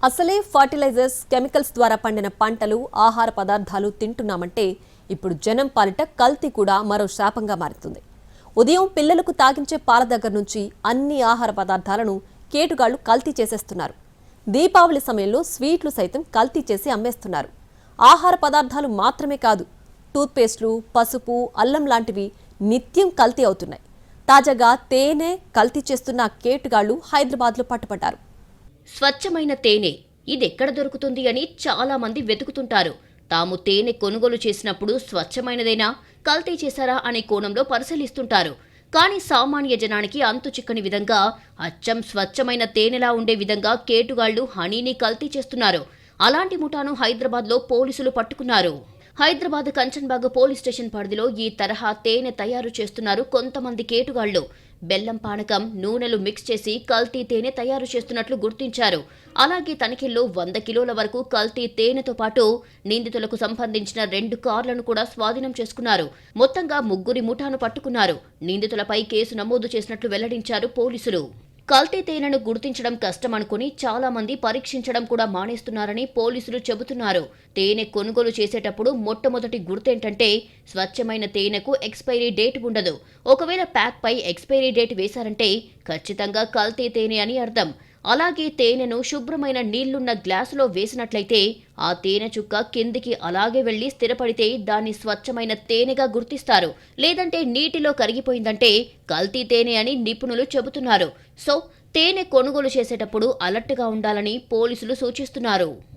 అసలే fertilisers, chemicals ద్వారా పండిన పంటలు, ఆహార పదార్థాలు తింటున్నామంటే ఇప్పుడు జనం పాలిట కల్తీ కూడా మరో శాపంగా మారుతుంది. ఉదయం పిల్లలకు తాగించే పాల దగ్గర నుంచి అన్ని ఆహార పదార్థాలను కేటుగాళ్లు కల్తీ చేసేస్తున్నారు. దీపావళి సమయంలో స్వీట్లు సైతం కల్తీ చేసి అమ్మేస్తున్నారు. ఆహార పదార్థాలు మాత్రమే కాదు, టూత్పేస్ట్లు, పసుపు, అల్లం లాంటివి నిత్యం కల్తీ అవుతున్నాయి. తాజాగా తేనె కల్తీ చేస్తున్న కేటుగాళ్లు హైదరాబాద్లో పట్టుపడ్డారు. స్వచ్ఛమైన తేనె ఇదెక్కడ దొరుకుతుంది అని చాలా మంది వెతుకుతుంటారు. తాము తేనె కొనుగోలు చేసినప్పుడు స్వచ్ఛమైనదేనా, కల్తీ చేశారా అనే కోణంలో పరిశీలిస్తుంటారు. కానీ సామాన్య జనానికి అంతు చిక్కని విధంగా అచ్చం స్వచ్ఛమైన తేనెలా ఉండే విధంగా కేటుగాళ్లు హనీని కల్తీ చేస్తున్నారు. అలాంటి ముఠాను హైదరాబాద్లో పోలీసులు పట్టుకున్నారు. హైదరాబాద్ కంచన్బాగ్ పోలీస్ స్టేషన్ పరిధిలో ఈ తరహా తేనె తయారు చేస్తున్నారు కొంతమంది కేటుగాళ్లు. బెల్లం పానకం, నూనెలు మిక్స్ చేసి కల్తీ తేనె తయారు చేస్తున్నట్లు గుర్తించారు. అలాగే తనిఖీల్లో 100 కిలోల వరకు కల్తీ తేనెతో పాటు నిందితులకు సంబంధించిన 2 కార్లను కూడా స్వాధీనం చేసుకున్నారు. మొత్తంగా 3 ముఠాను పట్టుకున్నారు. నిందితులపై కేసు నమోదు చేసినట్లు వెల్లడించారు పోలీసులు. కల్తీ తేనెను గుర్తించడం కష్టమనుకుని చాలా మంది పరీక్షించడం కూడా మానేస్తున్నారని పోలీసులు చెబుతున్నారు. తేనె కొనుగోలు చేసేటప్పుడు మొట్టమొదటి గుర్తేంటంటే స్వచ్ఛమైన తేనెకు ఎక్స్పైరీ డేట్ ఉండదు. ఒకవేళ ప్యాక్ పై ఎక్స్పైరీ డేట్ వేశారంటే ఖచ్చితంగా కల్తీ తేనె అని అర్థం. అలాగే తేనెను శుభ్రమైన నీళ్లున్న గ్లాసులో వేసినట్లయితే ఆ తేనె చుక్క కిందికి అలాగే వెళ్లి స్థిరపడితే దాన్ని స్వచ్ఛమైన తేనెగా గుర్తిస్తారు. లేదంటే నీటిలో కరిగిపోయిందంటే కల్తీ తేనె అని నిపుణులు చెబుతున్నారు. సో తేనె కొనుగోలు చేసేటప్పుడు అలర్ట్గా ఉండాలని పోలీసులు సూచిస్తున్నారు.